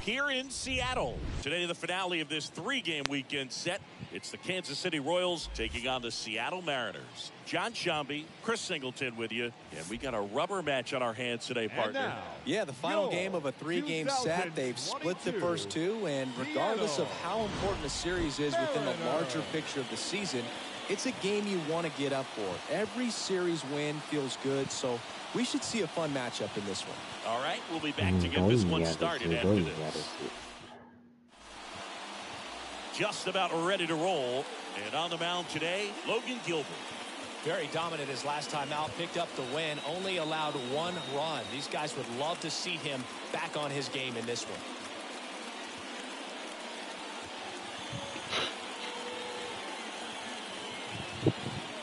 here in Seattle. Today, the finale of this three-game weekend set. It's the Kansas City Royals taking on the Seattle Mariners. John Shambi, Chris Singleton with you. And we got a rubber match on our hands today, partner. Yeah, the final game of a three-game set. They've split the first two, and regardless of how important a series is within the larger picture of the season, it's a game you want to get up for. Every series win feels good, so we should see a fun matchup in this one. All right, we'll be back to get this one started after this. Just about ready to roll. And on the mound today, Logan Gilbert. Very dominant his last time out, picked up the win, only allowed one run. These guys would love to see him back on his game in this one.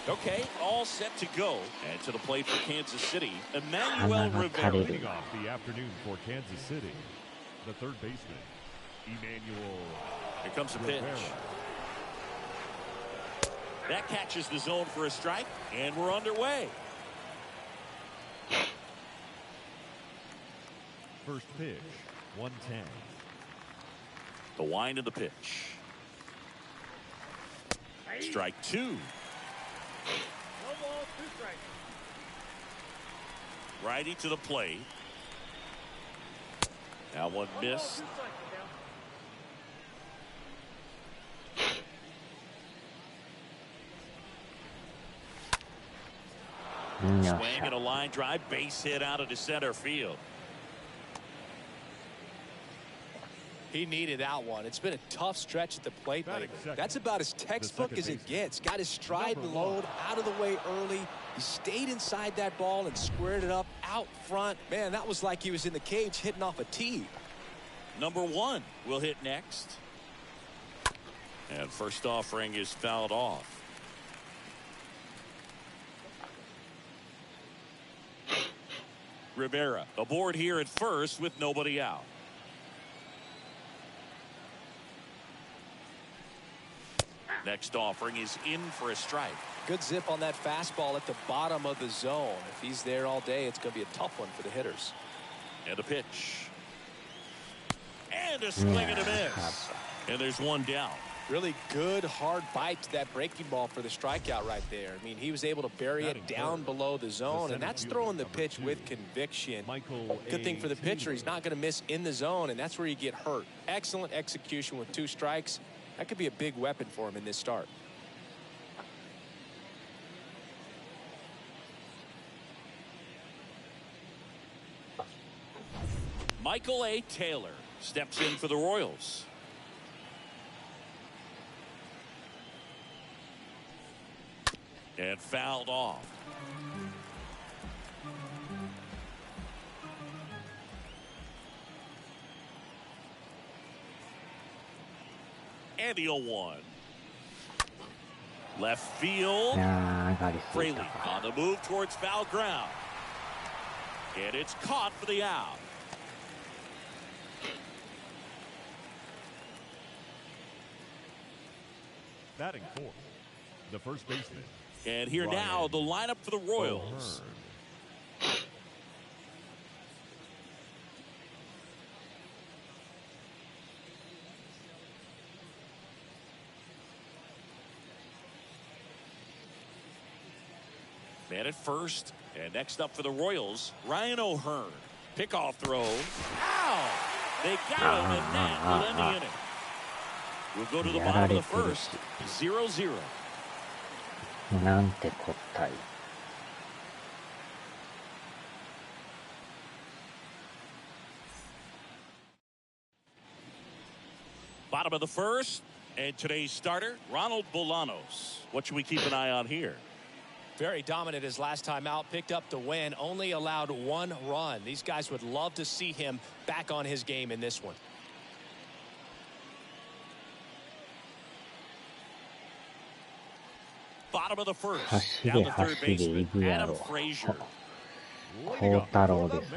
Okay, all set to go. And to the plate for Kansas City, Emmanuel Rivera. Leading off the afternoon for Kansas City, the third baseman, Emmanuel. Here comes the pitch. That catches the zone for a strike, and we're underway. First pitch, 110. The wind of the pitch. Strike two. 1 ball, 2 strikes. Righty to the plate. Now one missed. Swing and a line drive, base hit out into center field. He needed that one. It's been a tough stretch at the plate lately. That's about as textbook as it gets. Got his stride and load out of the way early. He stayed inside that ball and squared it up out front. Man, that was like he was in the cage hitting off a tee. Number one will hit next. And first offering is fouled off. Rivera aboard here at first with nobody out. Next offering is in for a strike. Good zip on that fastball at the bottom of the zone. If he's there all day, it's going to be a tough one for the hitters. And a pitch. And a swing and a miss. And there's one down. Really good hard bite to that breaking ball for the strikeout right there. I mean, he was able to bury it down below the zone, and that's throwing the pitch with conviction. Good thing for the pitcher, he's not going to miss in the zone, and that's where you get hurt. Excellent execution with 2 strikes. That could be a big weapon for him in this start. Michael A. Taylor steps in for the Royals. And fouled off. And the 0-1. Left field. Fraley on the move towards foul ground. And it's caught for the out. Batting fourth, the first baseman. And here now, the lineup for the Royals. Man at first, and next up for the Royals, Ryan O'Hearn. Pickoff throw. Ow! They got him, and that will end the inning. We'll go to the bottom of the first, 0-0. なんてこったい。Bottom of the first, and today's starter, Ronald Bolanos. What should we keep an eye on here? Very dominant his last time out, picked up the win, only allowed 1 run. These guys would love to see him back on his game in this one. Bottom of the first, down the third baseman, Adam Frazier. 幸太郎です。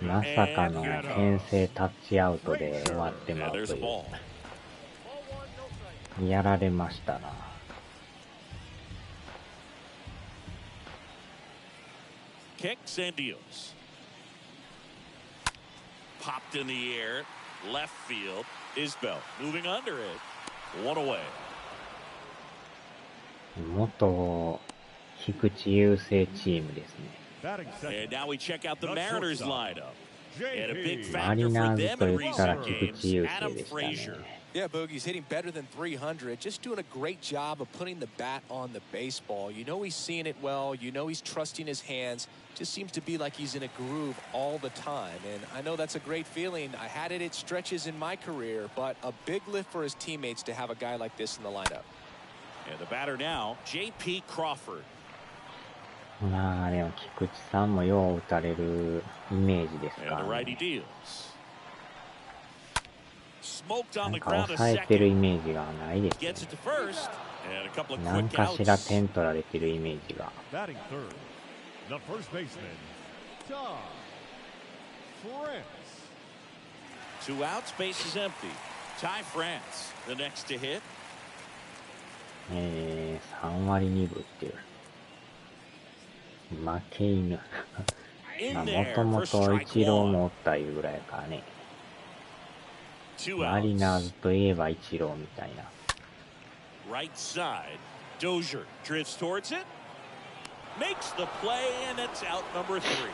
まさかの牽制タッチアウトで終わってまうという。やられましたな。Kicks and deals. popped in the air. Left field. Isbell moving under it. One away. 元菊池雄星チームですね。 And now we check out the Mariners lineup. And a big マリ factor ナ for ーズ them と in 言ったら recent 菊 games. 池雄 Adam 星でした Frazier. ね。 Yeah, Boogie's hitting better than 300, just doing a great job of putting the bat on the baseball. You know he's seeing it well. You know he's trusting his hands. Just seems to be like he's in a groove all the time. And I know that's a great feeling. I had it at stretches in my career, but a big lift for his teammates to have a guy like this in the lineup. And the batter now, J.P. Crawford. まあでも菊池さんもよう打たれるイメージですか And the ら righty ね。 deals. Smoked な on ん the か ground 抑 to えてるイ second. メージがないですね。 Gets it to first. And a couple of なん quick かしら outs. 点取られてるイメージが。 Batting third, the first baseman, Todd France. 2 outs, base is empty. Ty France, the next to hit. 3割2分っていう。負け犬。まあ、もともとイチローもおったいうぐらいからね。マリナーズといえばイチローみたいな。Right side. Dozier drifts towards it. Makes the play, and it's out number 3.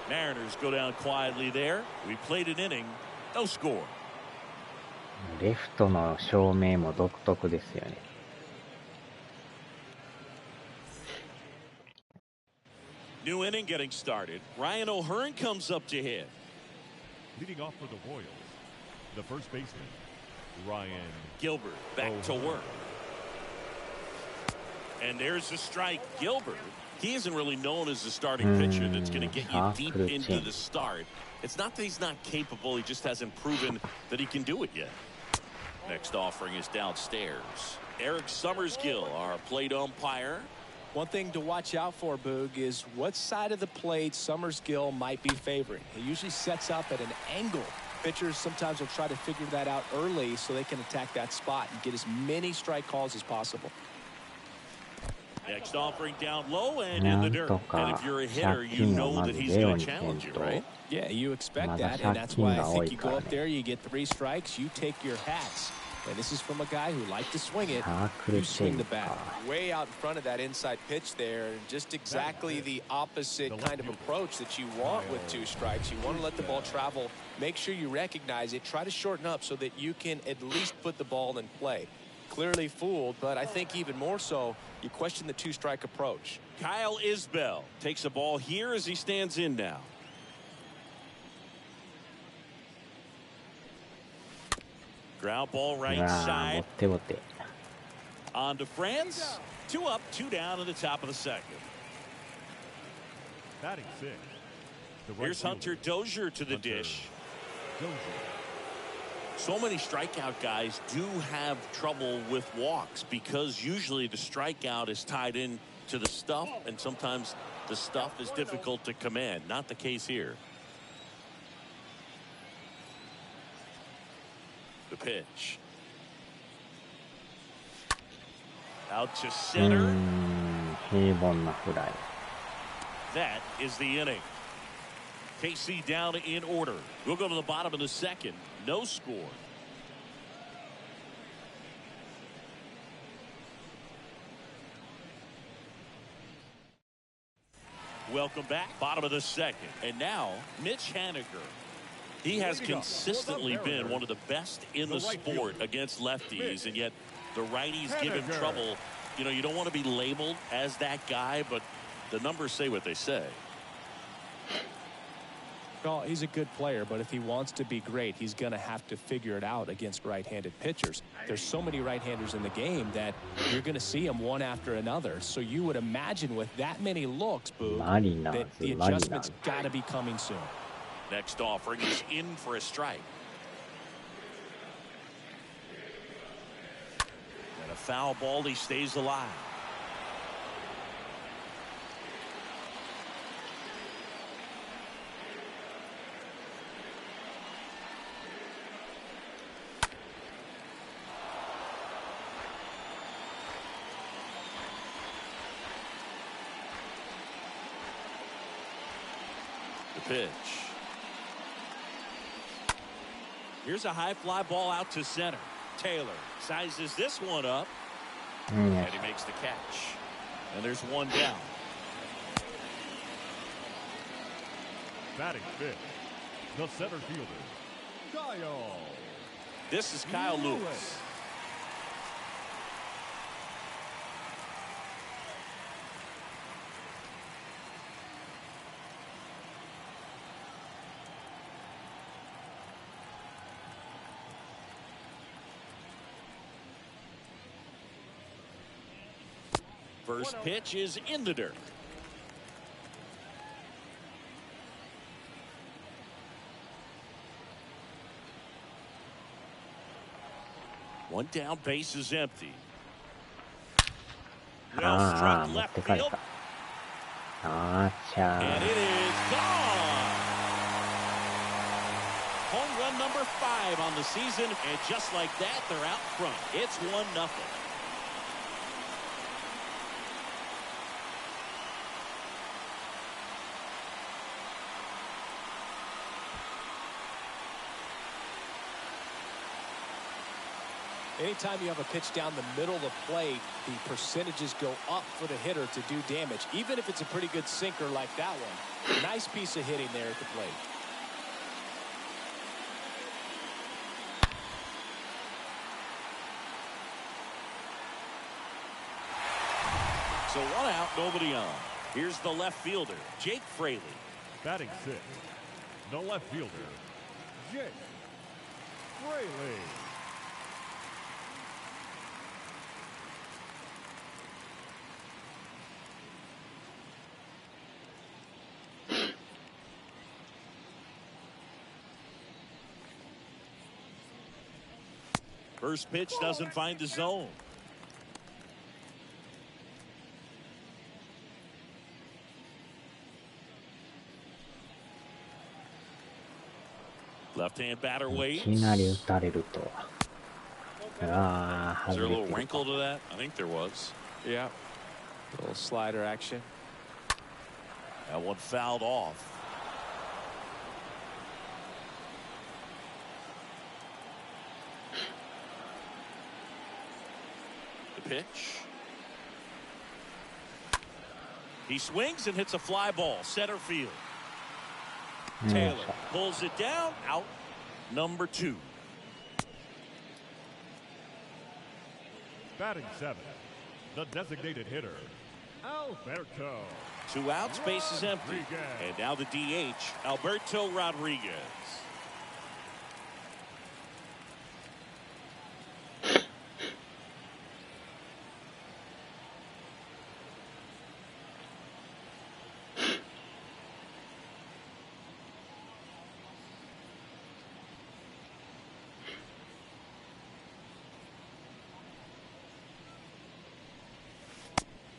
Mariners go down quietly there. We played an inning. No score. レフトの照明も独特ですよね。New inning getting started. Ryan O'Hearn comes up to hit. Leading off for the Royals, the first baseman, Ryan Gilbert back to work. And there's a strike. Gilbert, he isn't really known as the starting pitcher that's going to get you deep into the start. It's not that he's not capable. He just hasn't proven that he can do it yet. Next offering is downstairs. Eric Summersgill, our plate umpire. One thing to watch out for, Boog, is what side of the plate Summersgill might be favoring. He usually sets up at an angle. Pitchers sometimes will try to figure that out early so they can attack that spot and get as many strike calls as possible. Next offering down low and in the dirt. And if you're a hitter, you know that he's going to challenge you, right? Yeah, you expect that, and that's why I think you go up there, you get 3 strikes, you take your hats. And this is from a guy who liked to swing it. You swing the bat. Way out in front of that inside pitch there, and just exactly the opposite kind of approach that you want with 2 strikes. You want to let the ball travel. Make sure you recognize it. Try to shorten up so that you can at least put the ball in play. Clearly fooled, but I think even more so, you question the 2-strike approach. Kyle Isbell takes a ball here as he stands in now. Ground ball right side. On to France. 2 up, 2 down in the top of the second. Batting 6. Here's Hunter Dozier to the dish. So many strikeout guys do have trouble with walks because usually the strikeout is tied in to the stuff, and sometimes the stuff is difficult to command. Not the case here. The pitch. Out to center. That is the inning. KC down in order. We'll go to the bottom of the second. No score. Welcome back. Bottom of the second. And now, Mitch Haniger. He has consistently been one of the best in the sport against lefties, and yet the righties give him trouble. You know, you don't want to be labeled as that guy, but the numbers say what they say. Well, he's a good player, but if he wants to be great, he's going to have to figure it out against right-handed pitchers. There's so many right-handers in the game that you're going to see them one after another. So you would imagine with that many looks, Boo, that the adjustment's got to be coming soon. Next offering is in for a strike. And a foul ball, he stays alive. The pitch. 2 Here's a high fly ball out to center. Taylor sizes this one up. And he makes the catch. And there's one down. Batting fifth, the center fielder, Kyle. This is Kyle Lewis. First pitch is in the dirt. One down, base is empty. Well struck left field. And it is gone. Home run number 5 on the season, and just like that, they're out front. It's 1-0. Anytime you have a pitch down the middle of the plate, the percentages go up for the hitter to do damage, even if it's a pretty good sinker like that one. Nice piece of hitting there at the plate. So 1 out, nobody on. Here's the left fielder, Jake Fraley. Batting sixth, the left fielder, Jake Fraley. First pitch doesn't find the zone. Left-hand batter waits. Is there a little wrinkle to that? I think there was. Yeah. A little slider action. That one fouled off. The pitch. He swings and hits a fly ball, center field. Taylor pulls it down, out number 2. Batting seventh, the designated hitter, Alberto. 2 outs, base is empty. And now the DH, Alberto Rodriguez.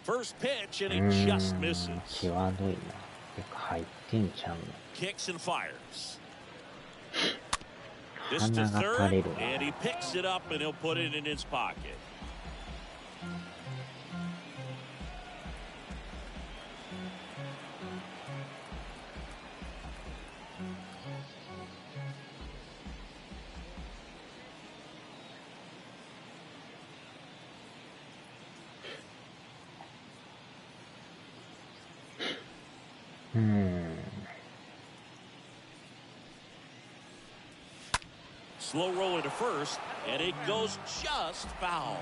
First pitch, and he just misses. Kicks and fires. This to third, and he picks it up, and he'll put it in his pocket. Slow roll into first, and it goes just foul.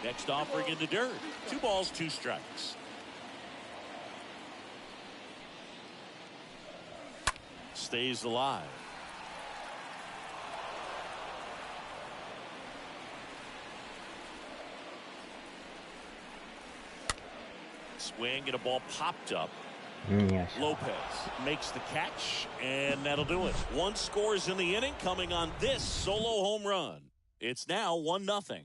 Next offering in the dirt. 2 balls, 2 strikes. Stays alive. Swing and a ball popped up. Lopez makes the catch, and that'll do it. 1 scores in the inning, coming on this solo home run. It's now 1-0.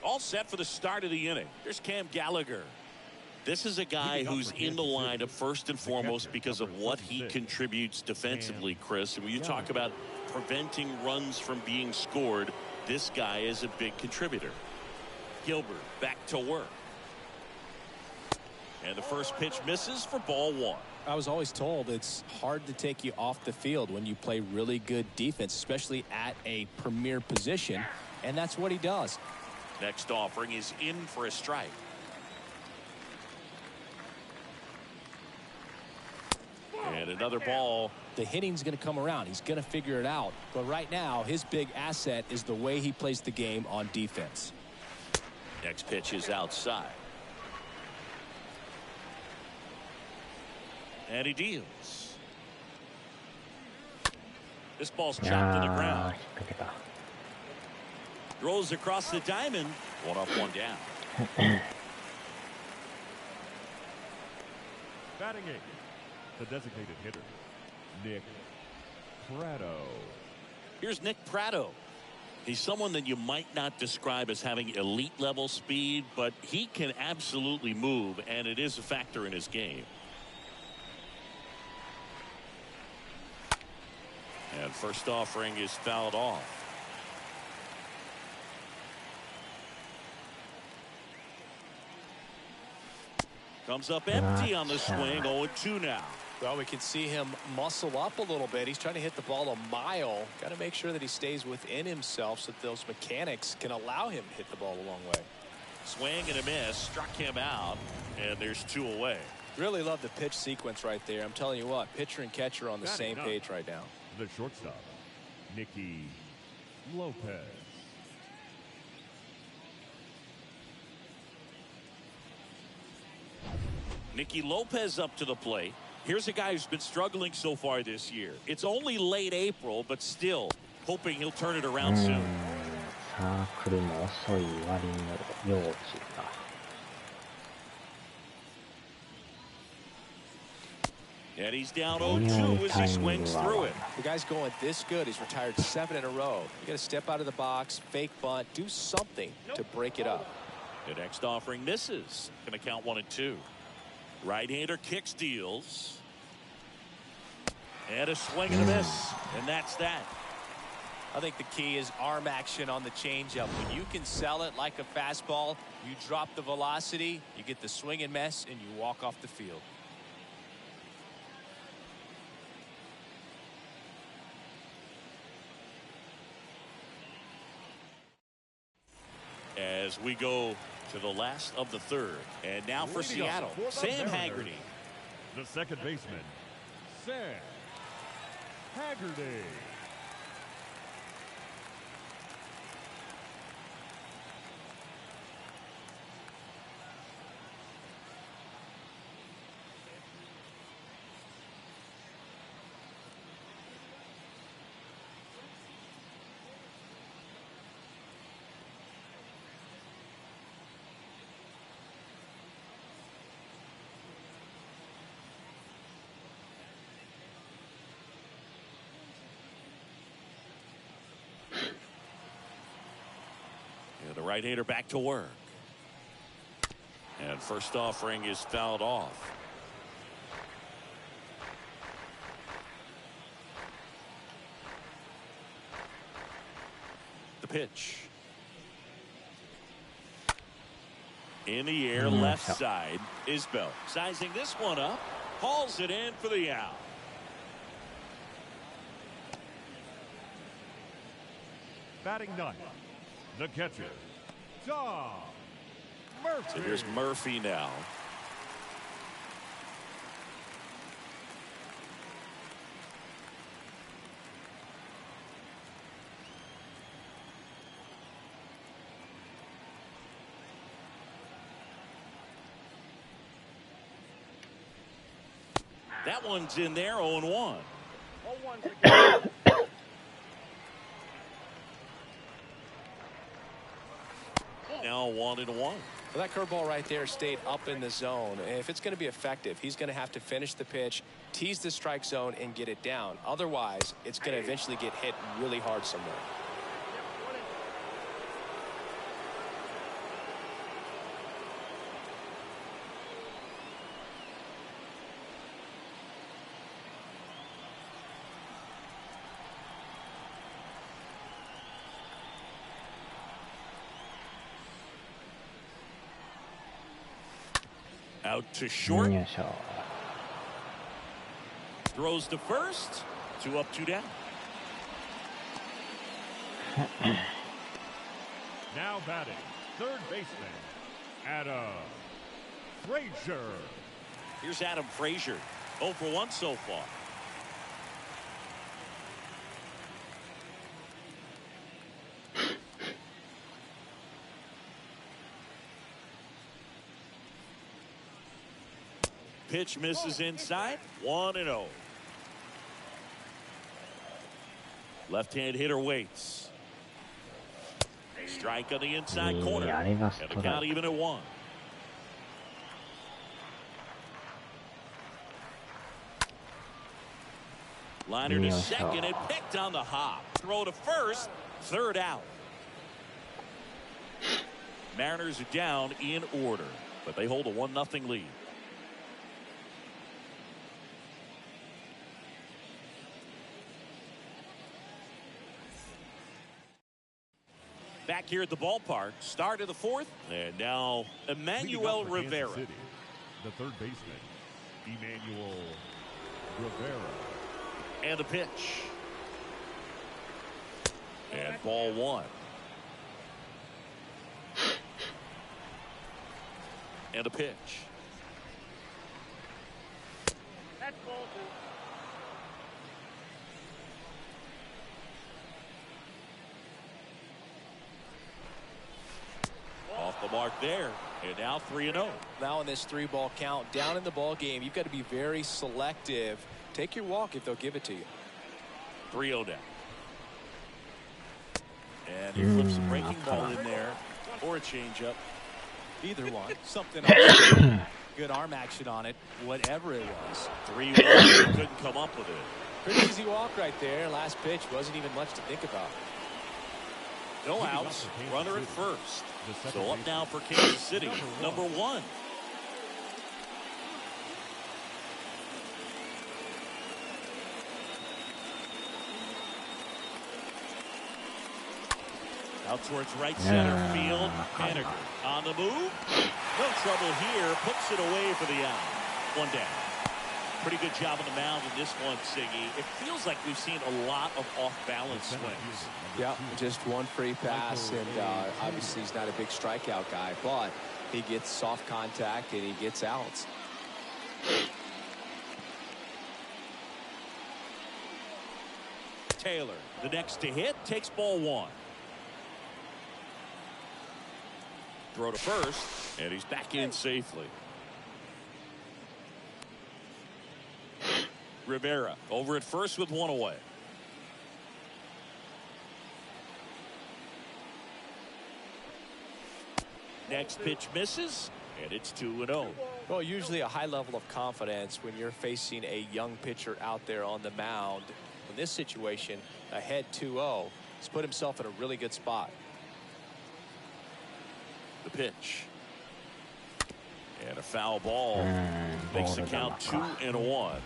All set for the start of the inning. There's Cam Gallagher. This is a guy who's in the lineup first and foremost because of what he contributes defensively, Chris. And when you talk about preventing runs from being scored, this guy is a big contributor. Gilbert back to work. And the first pitch misses for ball one. I was always told it's hard to take you off the field when you play really good defense, especially at a premier position, and that's what he does. Next offering is in for a strike. And another ball. The hitting's going to come around. He's going to figure it out. But right now, his big asset is the way he plays the game on defense. Next pitch is outside. And he deals. This ball's chopped to the ground. Throws across the diamond. One up, one down. Batting eighth, the designated hitter, Nick Prado. Here's Nick Prado. He's someone that you might not describe as having elite level speed, but he can absolutely move, and it is a factor in his game. And first offering is fouled off. Comes up empty on the swing. 0-2 now. Well, we can see him muscle up a little bit. He's trying to hit the ball a mile. Got to make sure that he stays within himself so that those mechanics can allow him to hit the ball a long way. Swing and a miss. Struck him out. And there's 2 away. Really love the pitch sequence right there. I'm telling you what, pitcher and catcher are on the same page right now. The shortstop, Nicky Lopez. Nicky Lopez up to the plate. Here's a guy who's been struggling so far this year. It's only late April, but still hoping he'll turn it around soon. サークルも遅い割に幼稚か。And he's down 0-2 as he swings through it. The guy's going this good. He's retired 7 in a row. You got to step out of the box, fake bunt, do something to break it up. The next offering misses. Going to count 1-2. Right-hander kicks, deals. And a swing and a miss. And that's that. I think the key is arm action on the changeup. When you can sell it like a fastball, you drop the velocity, you get the swing and miss, and you walk off the field. As we go to the last of the third. And now for Seattle, Sam Haggerty. The second baseman, Sam Haggerty. The right-hander back to work. And first offering is fouled off. The pitch. In the air, left side. Isbell sizing this one up. Hauls it in for the out. Batting ninth, the catcher, Tom Murphy. So here's Murphy now. That one's in there, 0-1. Now 1-1. Well, that curveball right there stayed up in the zone. And if it's going to be effective, he's going to have to finish the pitch, tease the strike zone, and get it down. Otherwise, it's going to eventually get hit really hard somewhere. Out to short. よいしょ。 Throws to first. 2 up, 2 down. Now batting, third baseman, Adam Frazier. Here's Adam Frazier. 0 for 1 so far. Pitch misses inside. 1-0. Left-hand hitter waits. Strike on the inside corner. And the count even at 1. Liner to second and picked on the hop. Throw to first. 3rd out. Mariners are down in order, but they hold a 1-0 lead. Back here at the ballpark, start of the 4th, and now Emmanuel Rivera. City, the third baseman, Emmanuel Rivera. And the pitch. And ball 1. And the pitch. That's ball 2. Off the mark there. And now 3-0. Now in this 3-ball count, down in the ball game, you've got to be very selective. Take your walk if they'll give it to you. 3-0 down. And he flips a breaking ball in there. Or a changeup. Either one. Something else. Good arm action on it. Whatever it was. 3-1. Couldn't come up with it. Pretty easy walk right there. Last pitch wasn't even much to think about. No outs. Runner at first. So up now for Kansas City. Number 1. Out towards right center field. Haniger on the move. No trouble here. Puts it away for the out. 1 down. Pretty good job on the mound in this one, Siggy. It feels like we've seen a lot of off-balance swings. Yeah, just one free pass, and obviously he's not a big strikeout guy, but he gets soft contact and he gets outs. Taylor, the next to hit, takes ball 1. Throw to first, and he's back in safely. Rivera over at first with 1 away. Next pitch misses, and it's 2-0. Well, usually a high level of confidence when you're facing a young pitcher out there on the mound. In this situation, ahead 2-0, he's put himself in a really good spot. The pitch. And a foul ball. Makes the count 2-1.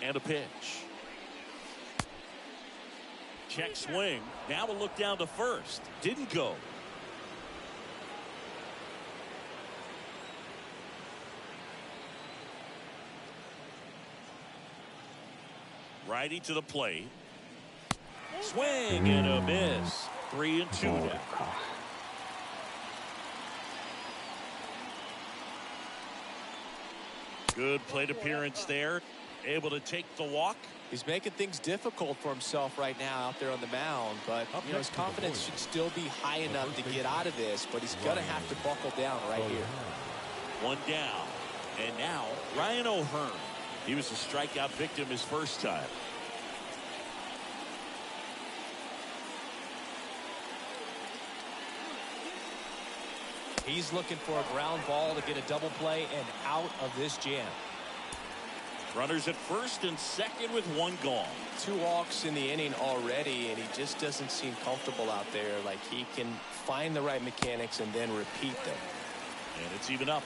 And a pitch. Check swing. Now a look down to first. Didn't go. Righty to the plate. Swing and a miss. 3-2 now. Good plate appearance there. Able to take the walk. He's making things difficult for himself right now out there on the mound, but you know, his confidence should still be high enough to get out of this, but he's going to have to buckle down right here. 1 down. And now Ryan O'Hearn. He was a strikeout victim his first time. He's looking for a ground ball to get a double play and out of this jam. Runners at first and second with 1 gone. 2 walks in the inning already, and he just doesn't seem comfortable out there. Like he can find the right mechanics and then repeat them. And it's even up.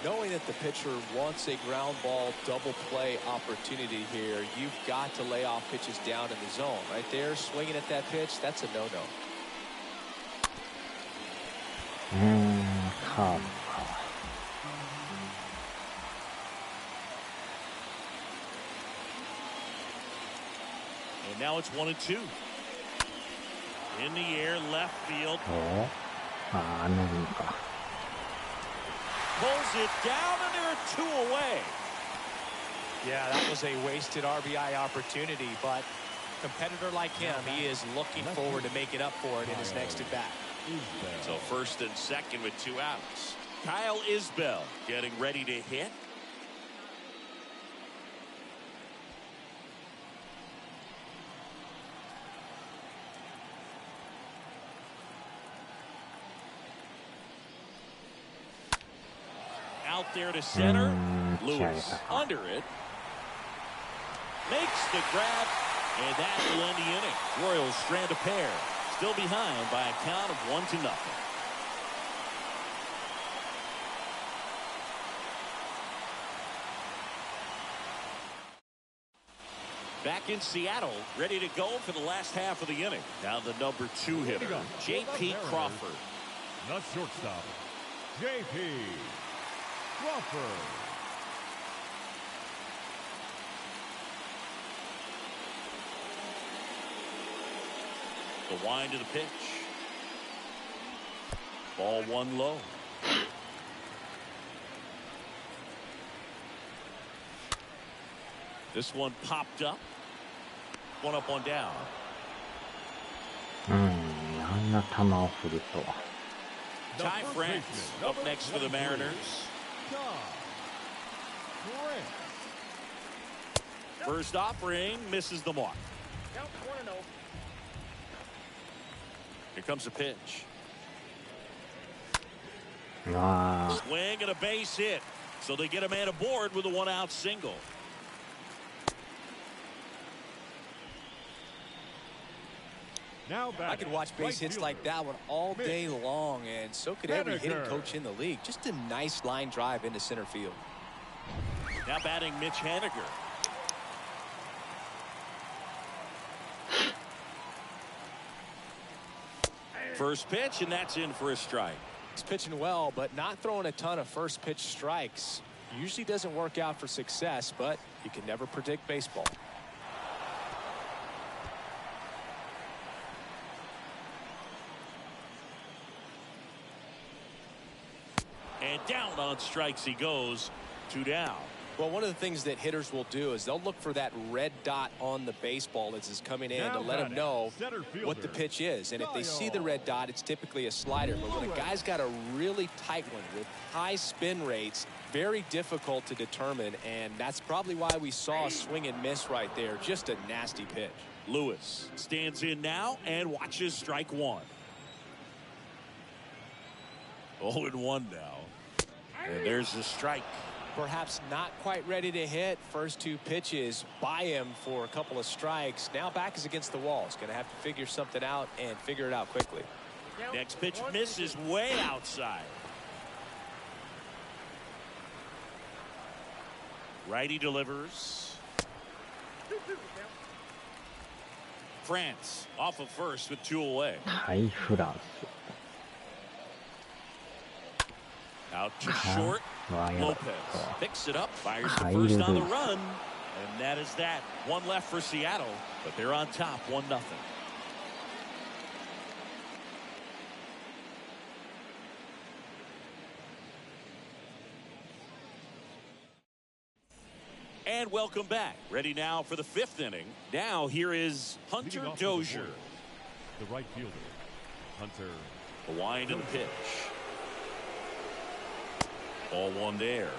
Knowing that the pitcher wants a ground ball double play opportunity here, you've got to lay off pitches down in the zone. Right there, swinging at that pitch, that's a no-no. カーブか。And now it's 1-2. In the air, left field. あの分か。Pulls it down, and there are two away. Yeah, that was a wasted RBI opportunity, but a competitor like him, he is looking forward to making up for it in his next at bat. So first and second with 2 outs. Kyle Isbell getting ready to hit. Out there to center. Lewis under it. Makes the grab, and that will end the inning. Royals strand a pair. Still behind by a count of 1-0. Back in Seattle, ready to go for the last half of the inning. Now the number 2 hitter, J.P. Crawford. The shortstop, J.P. Crawford. The wind to the pitch. Ball 1 low. This one popped up. 1 up, 1 down. あんな球を振るとは。Ty France up next for the Mariners. First offering misses the mark. Count 1-0. Here comes the pitch.あ Swing and a base hit. So they get a man aboard with a 1-out single. Now I could watch base hits like that one all day long, and so could every hitting coach in the league. Just a nice line drive into center field. Now batting Mitch Haniger. First pitch, and that's in for a strike. He's pitching well, but not throwing a ton of first pitch strikes. Usually doesn't work out for success, but you can never predict baseball. And down on strikes he goes. 2 down. Well, one of the things that hitters will do is they'll look for that red dot on the baseball as it's coming in to let them know what the pitch is. And if they see the red dot, it's typically a slider. But when a guy's got a really tight one with high spin rates, very difficult to determine. And that's probably why we saw a swing and miss right there. Just a nasty pitch. Lewis stands in now and watches strike 1. 0-1 now. And there's the strike. Perhaps not quite ready to hit. First 2 pitches by him for a couple of strikes. Now back is against the wall. He's going to have to figure something out and figure it out quickly. Next pitch misses way outside. Righty delivers. France off of first with 2 away. ハイフランス。 Out to short. わあ、やばい。 Lopez picks it up, fires the first on the run, and that is that. 1 left for Seattle, but they're on top 1-0. And welcome back. Ready now for the 5th inning. Now here is Hunter Dozier. The right fielder, Hunter. The wind of the pitch. Ball 1 there.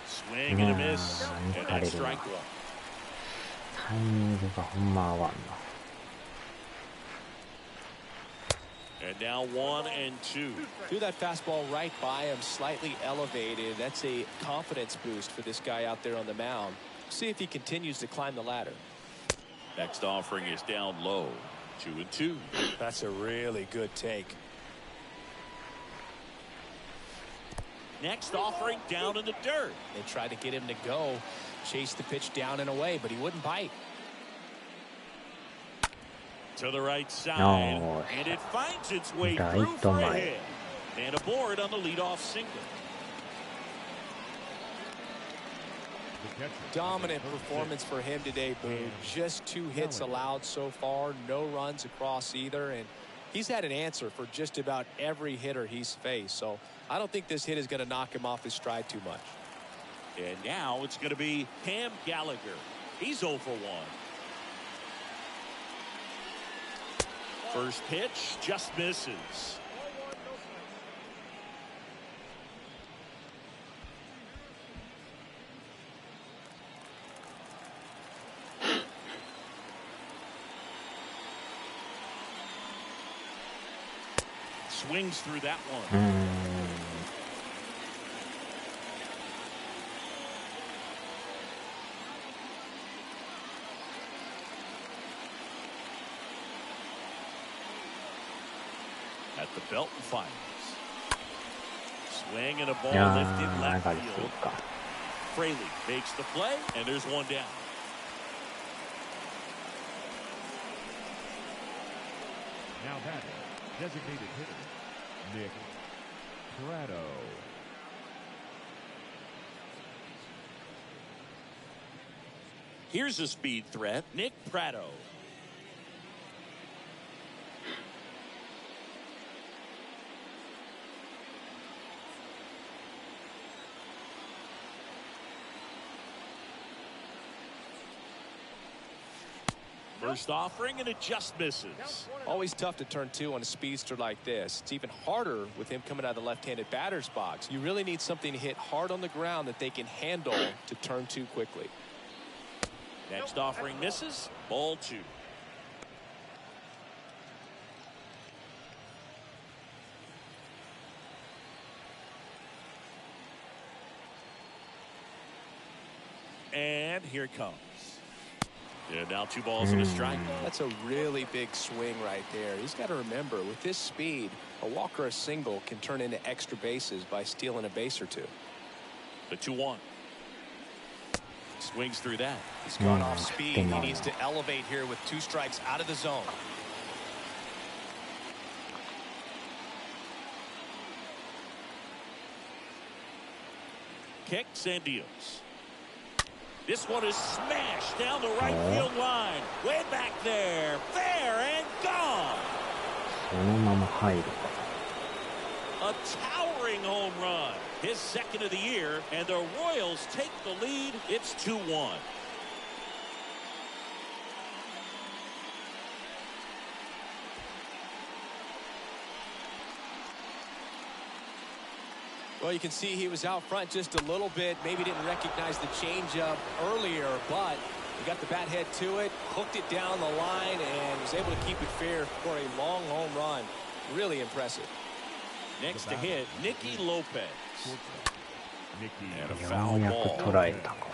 Swing and a miss. And that's strike 1. タイミングがほんま合わんな。 And now 1-2. Threw that fastball right by him, slightly elevated. That's a confidence boost for this guy out there on the mound. See if he continues to climb the ladder. Next offering is down low. 2-2. That's a really good take. Next offering down in the dirt. They tried to get him to go, chase the pitch down and away, but he wouldn't bite. To the right side, No. and it finds its way Right through to for a my- hit. And aboard on the leadoff single. The catcher. Dominant performance for him today, Boo. Just 2 hits allowed so far, no runs across either, and he's had an answer for just about every hitter he's faced. So I don't think this hit is going to knock him off his stride too much. And now it's going to be Cam Gallagher. He's 0 for 1. First pitch just misses. Swings through that one. At the belt and fires. Swing and a ball lifted left field. Fraley makes the play, and there's one down. Now that designated hitter, Nick Prado. Here's a speed threat, Nick Prado. First offering, and it just misses. Always tough to turn 2 on a speedster like this. It's even harder with him coming out of the left-handed batter's box. You really need something to hit hard on the ground that they can handle to turn 2 quickly. Next offering misses. Ball 2. And here it comes. And now 2 balls and a strike. That's a really big swing right there. He's got to remember, with this speed, a walk or a single can turn into extra bases by stealing a base or 2. The 2-1. Swings through that. He's gone off speed. He needs to elevate here with 2 strikes out of the zone. Kicks and deals. This one is smashed down the right field line. Way back there. Fair and gone. そのまま入るか。 A towering home run. His second of the year, and the Royals take the lead. It's 2-1. Well, you can see he was out front just a little bit. Maybe didn't recognize the changeup earlier, but he got the bat head to it, hooked it down the line, and was able to keep it fair for a long home run. Really impressive. Next to hit, Nicky Lopez. And a よ foul うやく ball. 捉えたか。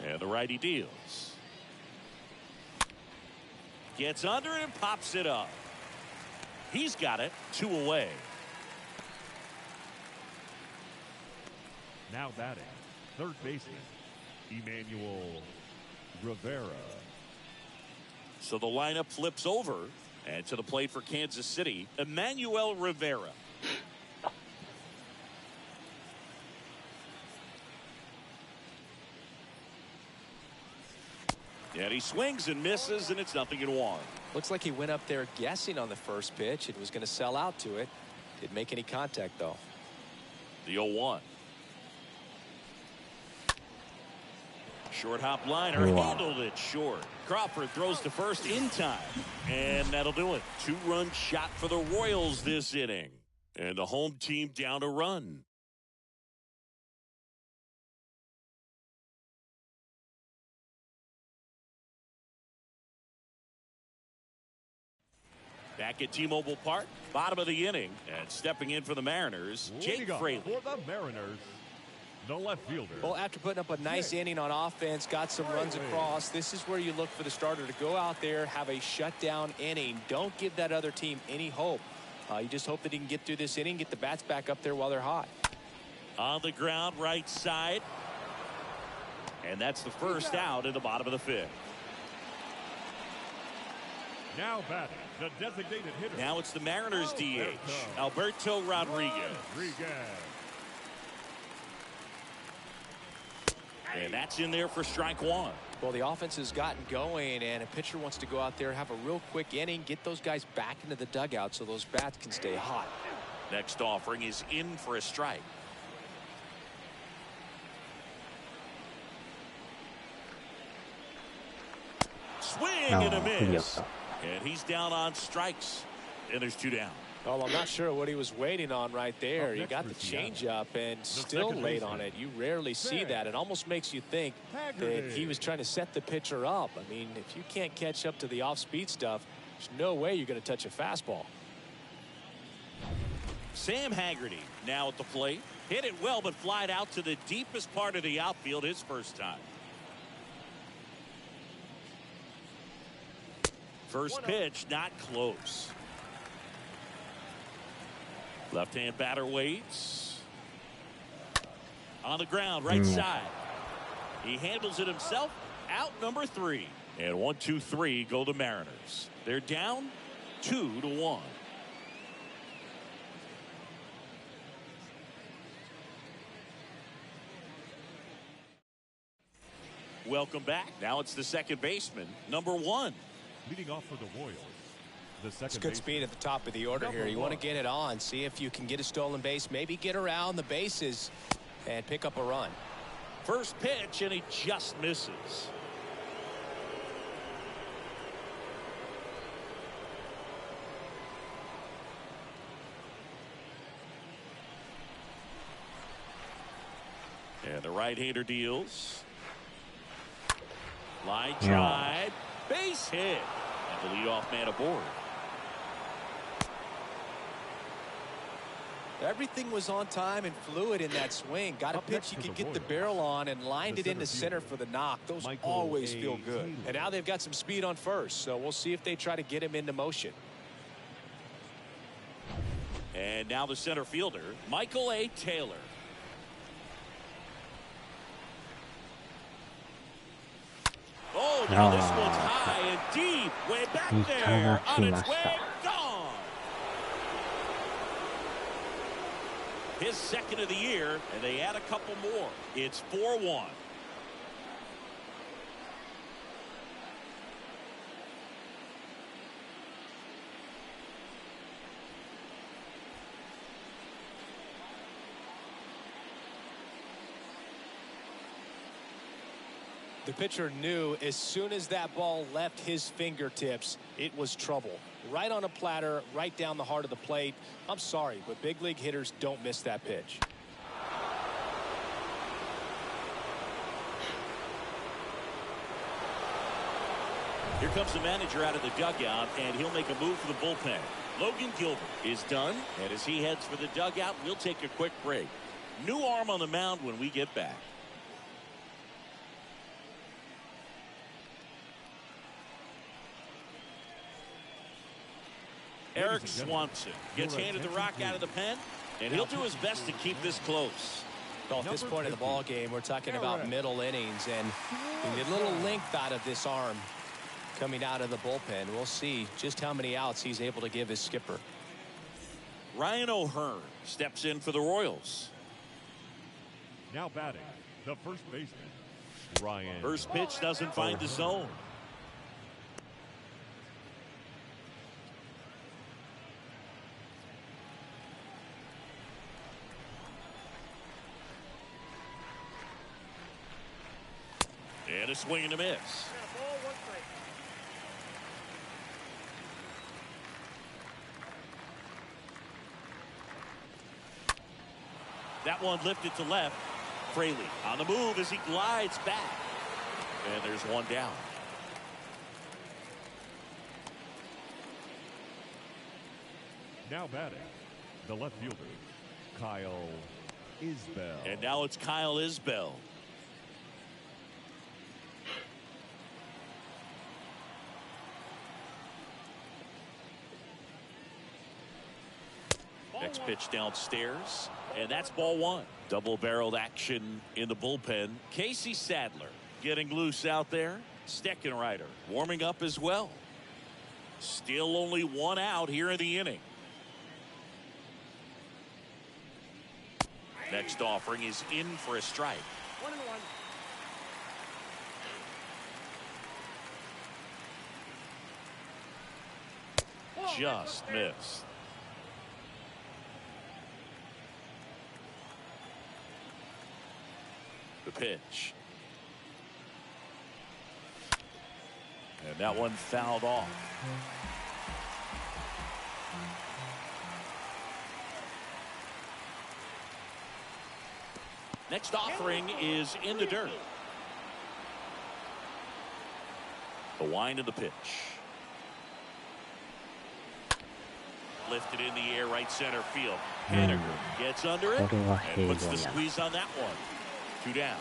And the righty deals. Gets under it and pops it up. He's got it. 2 away. Now batting, third baseman, Emmanuel Rivera. So the lineup flips over, and to the plate for Kansas City, Emmanuel Rivera. And he swings and misses, and it's 0-1. Looks like he went up there guessing on the first pitch and was going to sell out to it. Didn't make any contact, though. The 0-1. Short hop liner, handled it short. Crawford throws to first in time, and that'll do it. 2-run shot for the Royals this inning, and the home team down a run. Back at T-Mobile Park, bottom of the inning, and stepping in for the Mariners, Jake Leading off Fraley. for the Mariners, the left fielder. Well, after putting up a nice inning on offense, got some runs across, this is where you look for the starter to go out there, have a shutdown inning. Don't give that other team any hope. You just hope that he can get through this inning, get the bats back up there while they're hot. On the ground, right side. And that's the first out in the bottom of the fifth. Now batting, the designated hitter. Now it's the Mariners DH, Alberto Rodriguez. And that's in there for strike one. Well, the offense has gotten going, and a pitcher wants to go out there, have a real quick inning, get those guys back into the dugout so those bats can stay hot. Next offering is in for a strike. Swing and a miss. And he's down on strikes. And there's two down. Well, I'm not sure what he was waiting on right there. He got the changeup and still late on it. You rarely see that. It almost makes you think that he was trying to set the pitcher up. I mean, if you can't catch up to the off-speed stuff, there's no way you're going to touch a fastball. Sam Haggerty now at the plate. Hit it well, but flied out to the deepest part of the outfield his first time. First pitch, not close. Left-hand batter waits. On the ground, right side. He handles it himself. Out number 3. And 1, 2, 3 go the Mariners. They're down 2-1. Welcome back. Now it's the second baseman, number 1. Leading off for the Royals. It's good speed at the top of the order here. You want to get it on, see if you can get a stolen base, maybe get around the bases and pick up a run. First pitch, and he just misses. And the right-hander deals. Line drive, base hit, and the leadoff man aboard. Everything was on time and fluid in that swing. Got a pitch you could get the barrel on and lined it into center for the knock. Those always feel good. And now they've got some speed on first, so we'll see if they try to get him into motion. And now the center fielder, Michael A. Taylor. Oh, now this one's high and deep. Way back there. On its way. Gone. His second of the year, and they add a couple more. It's 4-1. The pitcher knew as soon as that ball left his fingertips, it was trouble. Right on a platter, right down the heart of the plate. I'm sorry, but big league hitters don't miss that pitch. Here comes the manager out of the dugout, and he'll make a move for the bullpen. Logan Gilbert is done, and as he heads for the dugout, we'll take a quick break. New arm on the mound when we get back. Eric Swanson gets handed the rock out of the pen, and he'll do his best to keep this close. Well, at this point in the ball game, we're talking about middle innings, and a little length out of this arm coming out of the bullpen. We'll see just how many outs he's able to give his skipper. Ryan O'Hearn steps in for the Royals. Now batting, the first baseman, Ryan. First pitch doesn't find the zone. And a swing and a miss. That one lifted to left. Fraley on the move as he glides back. And there's one down. Now batting, the left fielder, Kyle Isbell. And now it's Kyle Isbell. Next pitch downstairs, and that's ball one. Double-barreled action in the bullpen. Casey Sadler getting loose out there. Steckenrider warming up as well. Still only one out here in the inning. Next offering is in for a strike. 1-1. Just missed. The pitch. And that one fouled off. Next offering is in the dirt. The wind of the pitch. Lifted in the air, right center field. Haniger gets under it and puts the squeeze on that one. 2 down.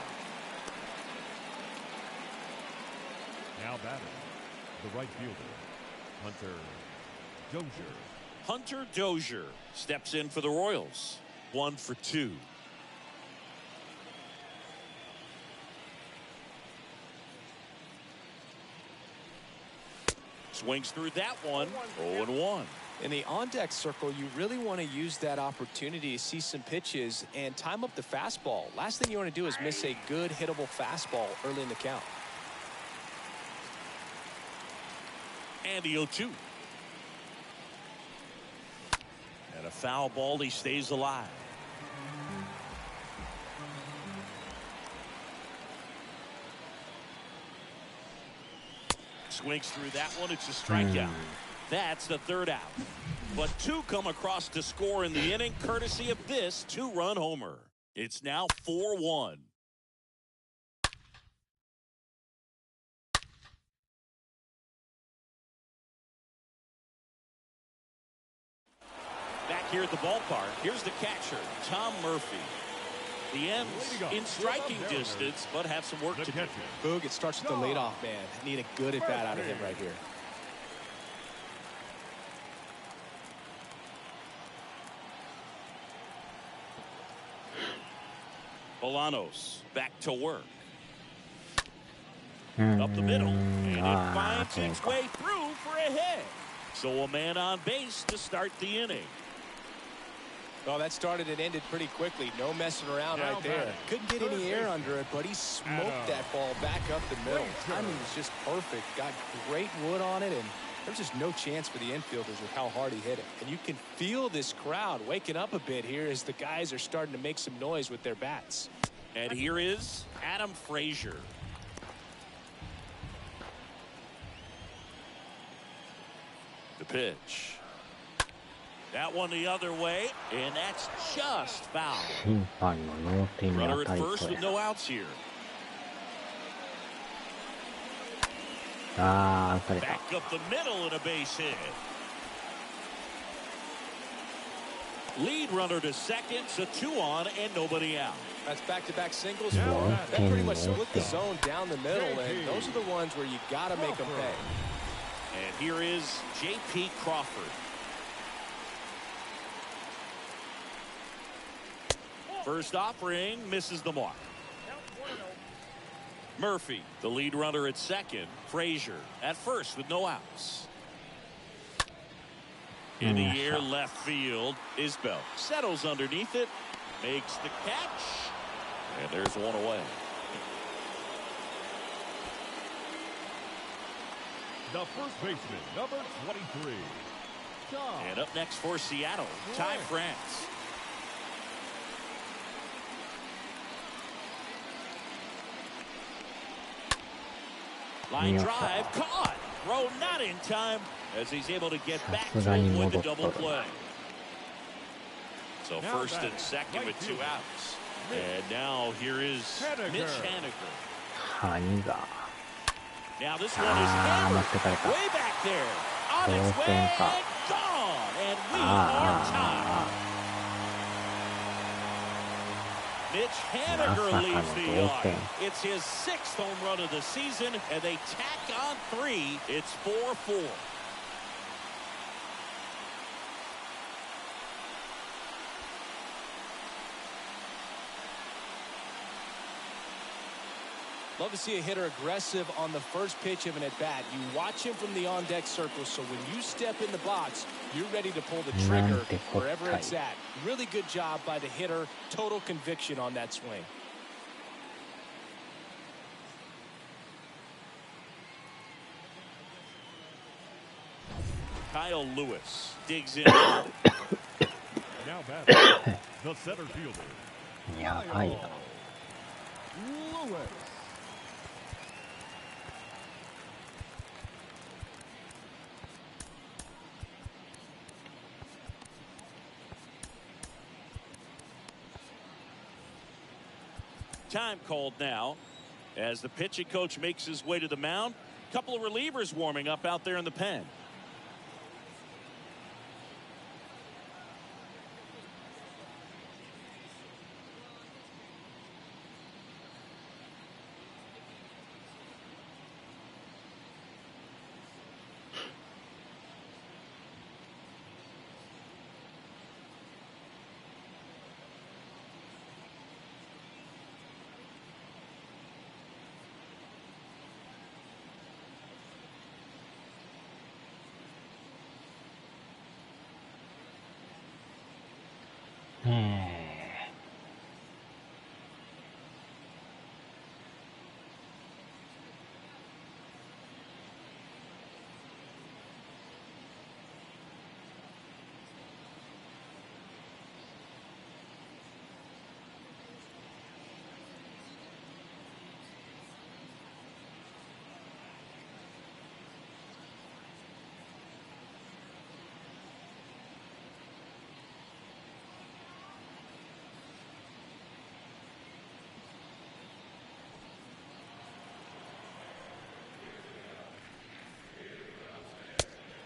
Now batting, the right fielder, Hunter Dozier. Hunter Dozier steps in for the Royals. 1 for 2. Swings through that one. 0-1. In the on-deck circle, you really want to use that opportunity to see some pitches and time up the fastball. Last thing you want to do is miss a good hittable fastball early in the count. And the 0-2. And a foul ball. He stays alive. Swings through that one. It's a strikeout. That's the 3rd out. But 2 come across to score in the inning, courtesy of this 2-run homer. It's now 4-1. Back here at the ballpark, here's the catcher, Tom Murphy. The ends in striking distance, but have some work to do. Boog, it starts with the leadoff man. Need a good at bat out of him right here. Bolanos back to work. Up the middle, and it finds its way through for a hit. So a man on base to start the inning. Well, that started and ended pretty quickly. No messing around right there. Couldn't get any air under it, but he smoked that ball back up the middle. Timing was just perfect. Got great wood on it, and there's just no chance for the infielders with how hard he hit it. And you can feel this crowd waking up a bit here as the guys are starting to make some noise with their bats. And here is Adam Frazier. The pitch. That one the other way, and that's just foul. Runner at first with no outs here. Back up the middle and a base hit. Lead runner to second, so 2 on and nobody out. That's back-to-back singles. That pretty much split the zone down the middle, and those are the ones where you got to make them pay. And here is J.P. Crawford. First offering misses the mark. Murphy, the lead runner at second. Frazier at first with no outs. In the air left field, Isbell settles underneath it, makes the catch, and there's one away. The first baseman, number 23. John. And up next for Seattle, Ty France. Line drive caught. Throw not in time as he's able to get back to avoid the double play. So first and second with 2 outs. And now here is Mitch Haniger. Now this one is hammered way back there. On its way and gone. And we are tied. Mitch Haniger leads the yard. It's his 6th home run of the season, and they tack on 3. It's 4-4. Love to see a hitter aggressive on the first pitch of an at-bat. You watch him from the on-deck circle, so when you step in the box, you're ready to pull the trigger wherever it's at. Really good job by the hitter. Total conviction on that swing. Kyle Lewis digs in. Now batting, the center fielder. Lewis. Time called now as the pitching coach makes his way to the mound. Couple of relievers warming up out there in the pen.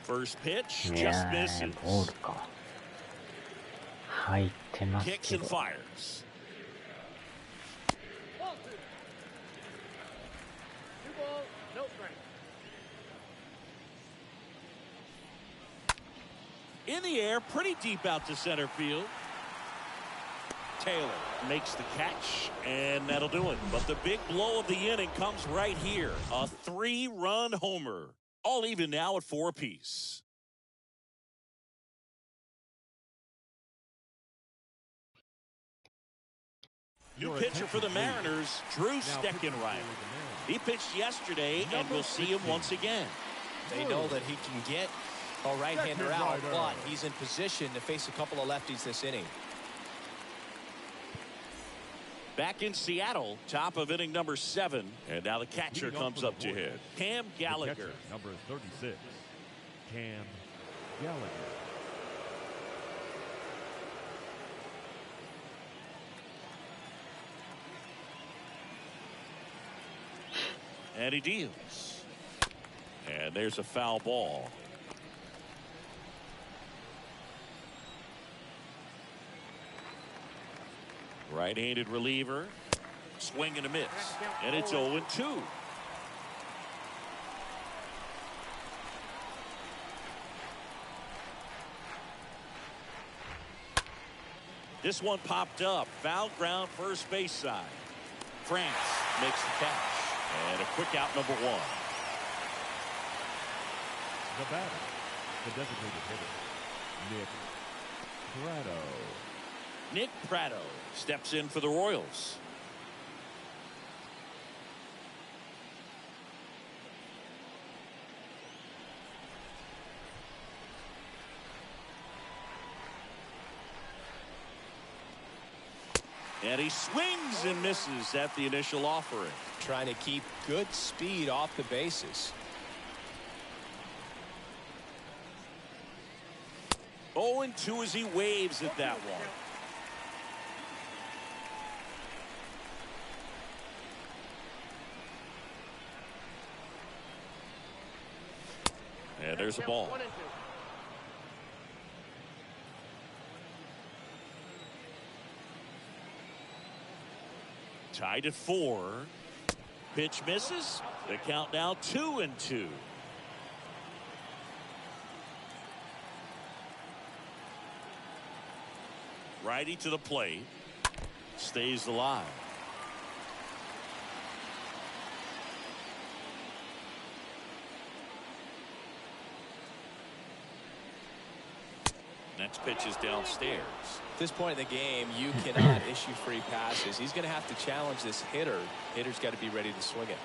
First pitch just misses. ボールか。入ってます Kicks け and ど。 fires. In the air, pretty deep out to center field. Taylor makes the catch, and that'll do it. But the big blow of the inning comes right here. A 3-run homer. All even now at 4 apiece. New pitcher for the Mariners, Drew Steckenrider. He pitched yesterday, and we'll see him once again. They know that he can get a right-hander out, but he's in position to face a couple of lefties this inning. Back in Seattle, top of inning number 7, and now the catcher comes up to hit. Cam Gallagher. Catcher, number 36, Cam Gallagher. And he deals. And there's a foul ball. Right-handed reliever. Swing and a miss. And it's 0-2. This one popped up. Foul ground first base side. France makes the catch. And a quick out, number 1. The batter, the designated hitter, Nick Prado. Nick Prado steps in for the Royals. And he swings and misses at the initial offering. Trying to keep good speed off the bases. 0-2 as he waves at that one. And there's a ball. Tied at 4. Pitch misses. The count now 2-2. Righty to the plate. Stays alive. Next pitch is downstairs. At this point in the game, you cannot issue free passes. He's going to have to challenge this hitter. Hitter's got to be ready to swing it.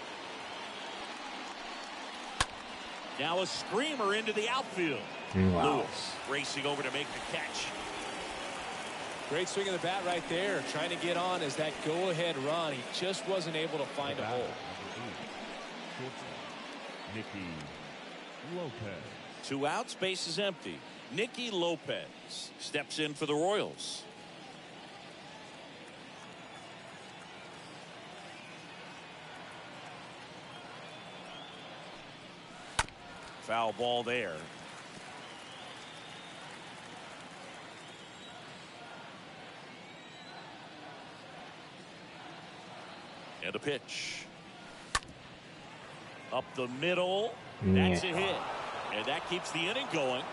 Now a screamer into the outfield. Wow. Lewis racing over to make the catch. Great swing of the bat right there. Trying to get on as that go-ahead run. He just wasn't able to find a hole. Nicky Lopez. 2 outs, base is empty. Nicky Lopez steps in for the Royals. Foul ball there. And a pitch. Up the middle. That's a hit. And that keeps the inning going.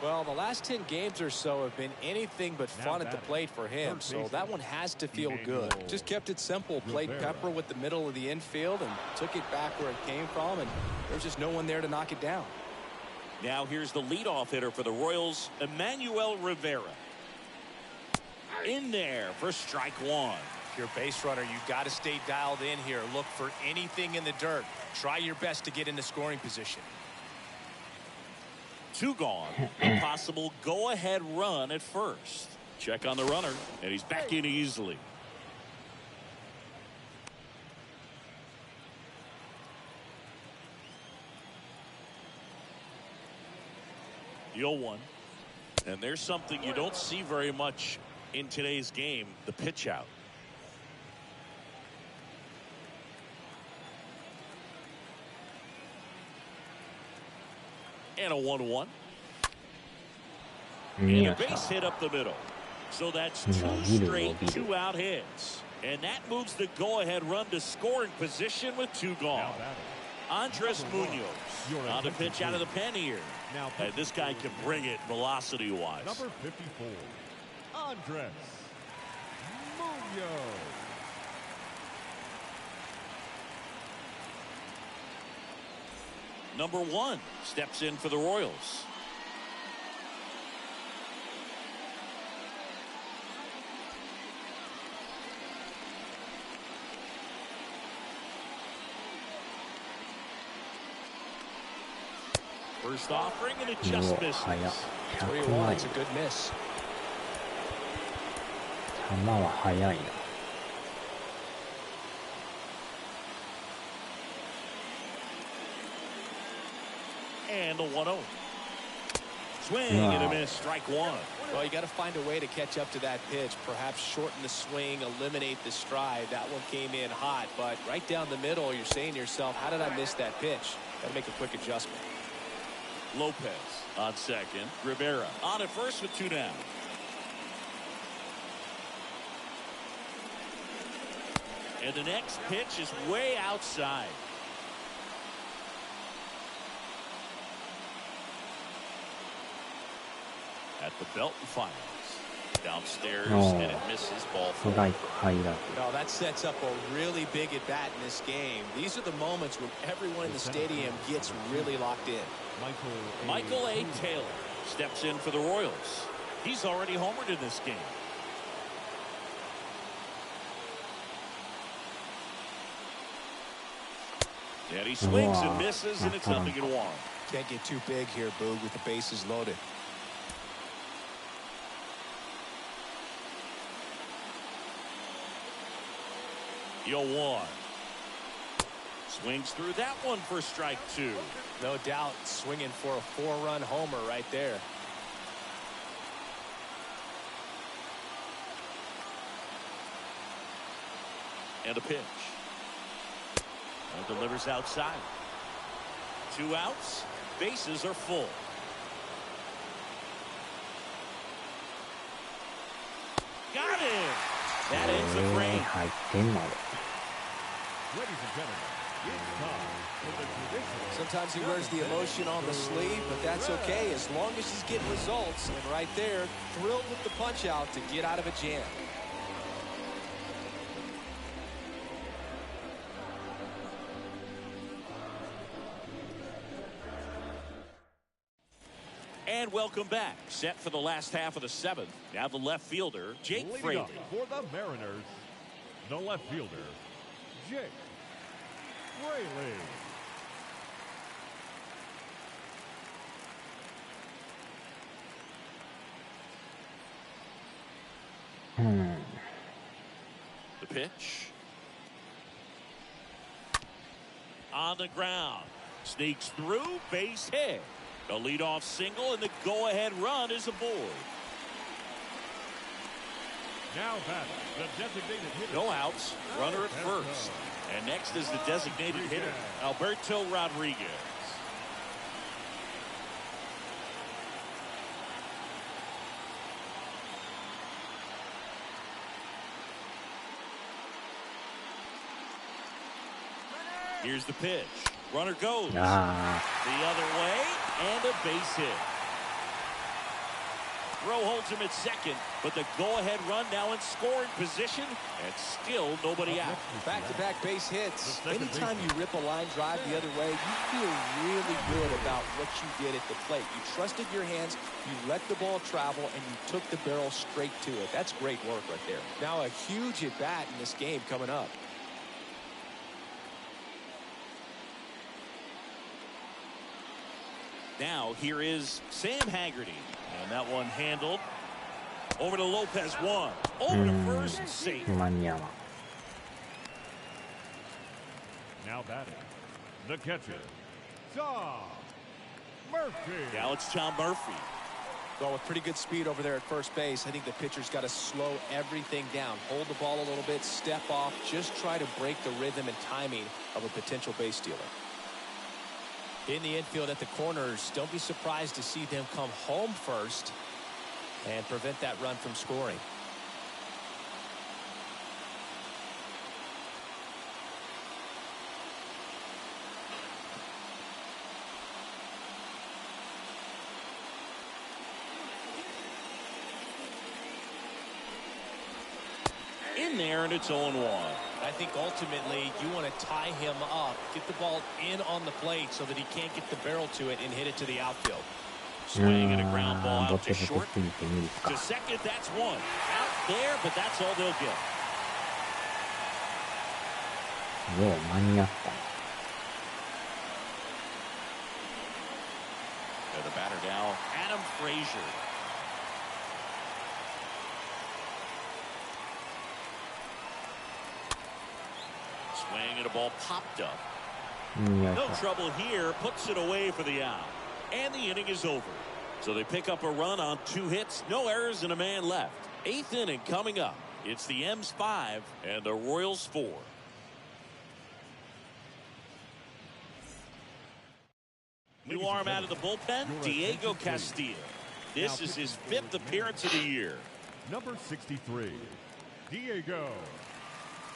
Well, the last 10 games or so have been anything but fun at the plate for him, so that one has to feel good. Just kept it simple. Played pepper with the middle of the infield and took it back where it came from, and there's just no one there to knock it down. Now here's the leadoff hitter for the Royals, Emmanuel Rivera. In there for strike 1. If you're a base runner, you've got to stay dialed in here. Look for anything in the dirt. Try your best to get into scoring position. 2 gone. A possible go-ahead run at first. Check on the runner, and he's back in easily. The 0-1. And there's something you don't see very much in today's game, the pitch out. And a 1-1. And a base hit up the middle. So that's 2 straight 2-out hits. And that moves the go-ahead run to scoring position with 2 gone. Andres Munoz on the pitch out of the pen here. And this guy can bring it velocity-wise. Number 54, Andres Munoz. Number 1 steps in for the Royals. First offering, and it just misses. 3-1, it's a good miss. 球は速いな。And a 1-0. Swing and a miss, strike 1. Well, you got to find a way to catch up to that pitch. Perhaps shorten the swing, eliminate the stride. That one came in hot, but right down the middle, you're saying to yourself, how did I miss that pitch? Got to make a quick adjustment. Lopez on second. Rivera on at first with 2 down. And the next pitch is way outside. At the belt and fires. Downstairs, and it misses ball 4. No, that sets up a really big at bat in this game. These are the moments when everyone in the stadium gets really locked in. Michael A. Taylor steps in for the Royals. He's already homered in this game. And he swings and misses, and it's 0-1. Can't get too big here, Boog, with the bases loaded. The 0-1. Swings through that one for strike 2. No doubt swinging for a 4-run homer right there. And a pitch. And delivers outside. 2 outs. Bases are full. Got the frame. 入ってんのあれ。 Ladies and gentlemen, it's time for the traditional. Sometimes he wears the emotion on the sleeve, but that's okay as long as he's getting results. And right there, thrilled with the punch out to get out of a jam. And welcome back. Set for the last half of the seventh. Now the left fielder, Jake Leading Fraley. up for the Mariners, the left fielder, Jake Fraley. The pitch. On the ground. Sneaks through, base hit. The leadoff single, and the go-ahead run is aboard. Now batting, the designated hitter. No outs. Runner at first. And next is the designated hitter, Alberto Rodriguez. Here's the pitch. Runner goes the other way, and a base hit. Throw holds him at second, but the go-ahead run now in scoring position, and still nobody out. Back-to-back base hits. Anytime you rip a line drive the other way, you feel really good about what you did at the plate. You trusted your hands, you let the ball travel, and you took the barrel straight to it. That's great work right there. Now a huge at-bat in this game coming up. Now here is Sam Haggerty, and that one handled. Over to Lopez, one. Over to first, safe. Now batting, the catcher, Tom Murphy. Now it's Tom Murphy. Well, with pretty good speed over there at first base, I think the pitcher's got to slow everything down. Hold the ball a little bit, step off, just try to break the rhythm and timing of a potential base stealer. In the infield at the corners, don't be surprised to see them come home first and prevent that run from scoring. In there, and it's 0-1. I think ultimately you want to tie him up, get the ball in on the plate so that he can't get the barrel to it and hit it to the outfield. Swing and a ground ball out to short. To second, that's one. Out there, but that's all they'll get. And the batter now, Adam Frazier. Swing and a ball popped up. No trouble here. Puts it away for the out. And the inning is over. So they pick up a run on 2 hits, no errors, and a man left. 8th inning coming up. It's the M's 5 and the Royals 4. New arm out of the bullpen, Diego Castillo. This is his 5th appearance of the year. Number 63, Diego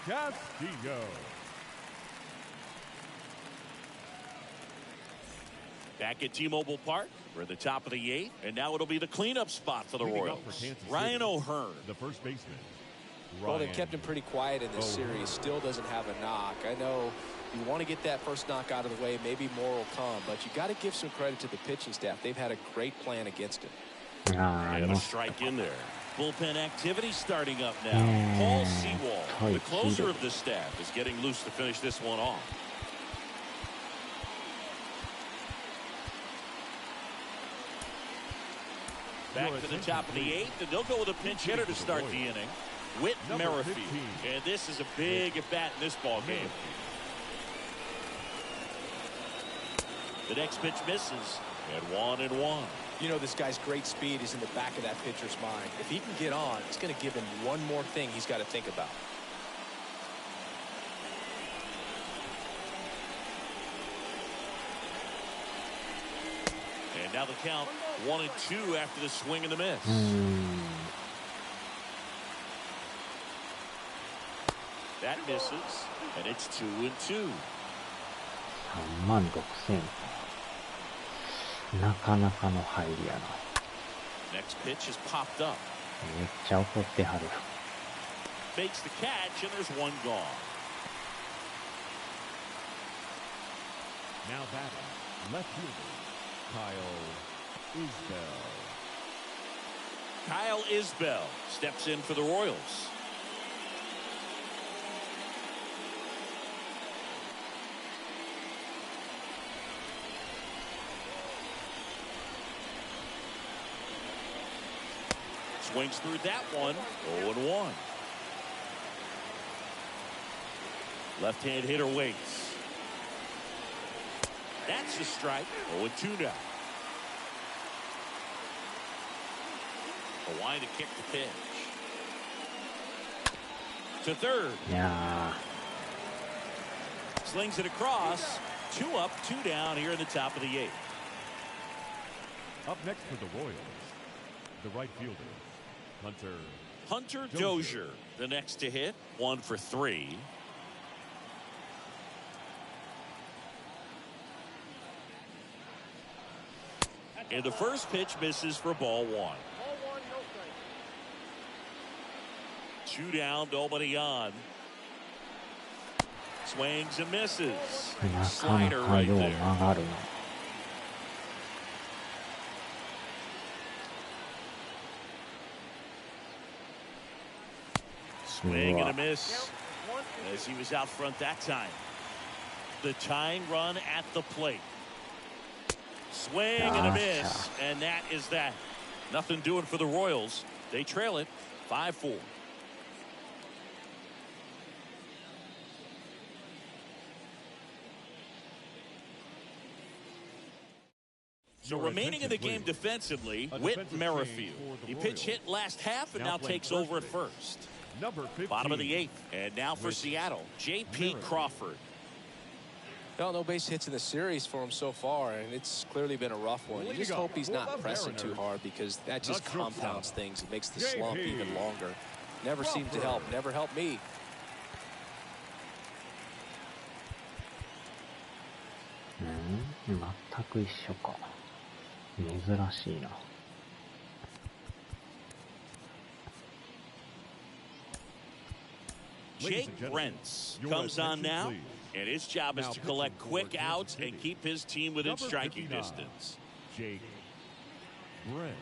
Castillo. Back at T-Mobile Park, we're at the top of the 8th, and now it'll be the cleanup spot for the Royals. Ryan O'Hearn, the first baseman. Well, they kept him pretty quiet in this series. Still doesn't have a knock. I know you want to get that first knock out of the way. Maybe more will come, but you got to give some credit to the pitching staff. They've had a great plan against him. And a strike in there. Bullpen activity starting up now. Paul Sewald, the closer of the staff, is getting loose to finish this one off. Back to the top of the 8th, and they'll go with a pinch hitter to start the inning. Whit Merrifield. And this is a big at-bat in this ball game. The next pitch misses, and 1-1. You know, this guy's great speed is in the back of that pitcher's mind. If he can get on, it's going to give him one more thing he's got to think about. And now the count 1-2 after the swing and the miss. That misses, and it's 2-2. 36,000なかなかの入りやな。 Next pitch is popped up. めっちゃ怒ってはる。 Fakes the catch, and there's one gone. Now batting, left fielder, Kyle Isbell. Kyle Isbell steps in for the Royals. Swings through that one. 0-1. Left-hand hitter waits. That's a strike. 0-2 now. Hawaii to kick the pitch. To third. Yeah. Slings it across. 2 up, 2 down here in the top of the 8th. Up next for the Royals, the right fielder, Hunter Dozier, the next to hit. 1 for 3. And the first pitch misses for ball 1. 2 down, nobody on. Swings and misses. なかな Slider か right よう there. 曲がるな。Swing and a miss as he was out front that time. The tying run at the plate. Swing and a miss, and that is that. Nothing doing for the Royals. They trail it 5-4. So remaining in the game defensively, Whit Merrifield. He pitch hit last half and now takes over at first. Bottom of the 8th. And now for Seattle, J.P. Crawford. Well, no base hits in the series for him so far, and it's clearly been a rough one. You just hope he's not pressing too hard, because that just compounds things. It makes the slump even longer. Never seemed to help. Never helped me. Mm-hmm. 全く一緒か。珍しいな。Jake Brentz comes on now, and his job is to collect quick outs and keep his team within striking distance. Jake Brentz.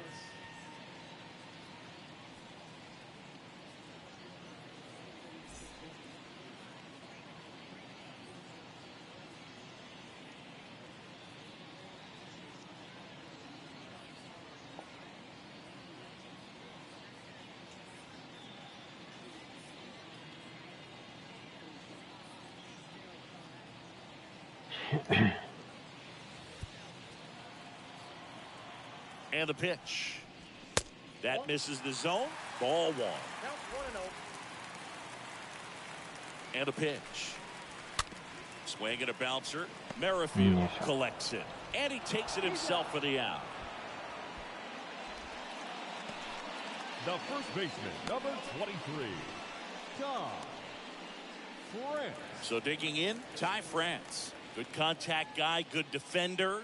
And the pitch. That misses the zone. Ball 1. And a pitch. Swing and a bouncer. Merrifield collects it. And he takes it himself for the out. The first baseman, number 23, Ty France. So digging in, Ty France. Good contact guy, good defender.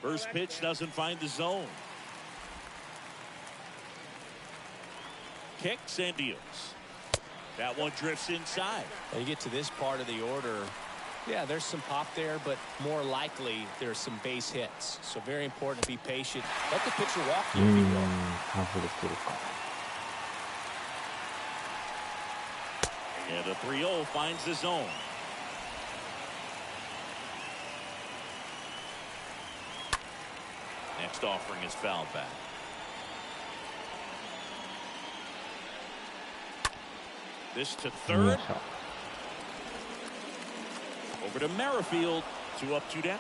First pitch doesn't find the zone. Kicks and deals. That one drifts inside. When you get to this part of the order, yeah, there's some pop there, but more likely there's some base hits. So very important to be patient. Let the pitcher walk you if you will. 外れてるか。 And a 3-0 finds the zone. Next offering is fouled back. This to third. Over to Merrifield. 2 up, 2 down.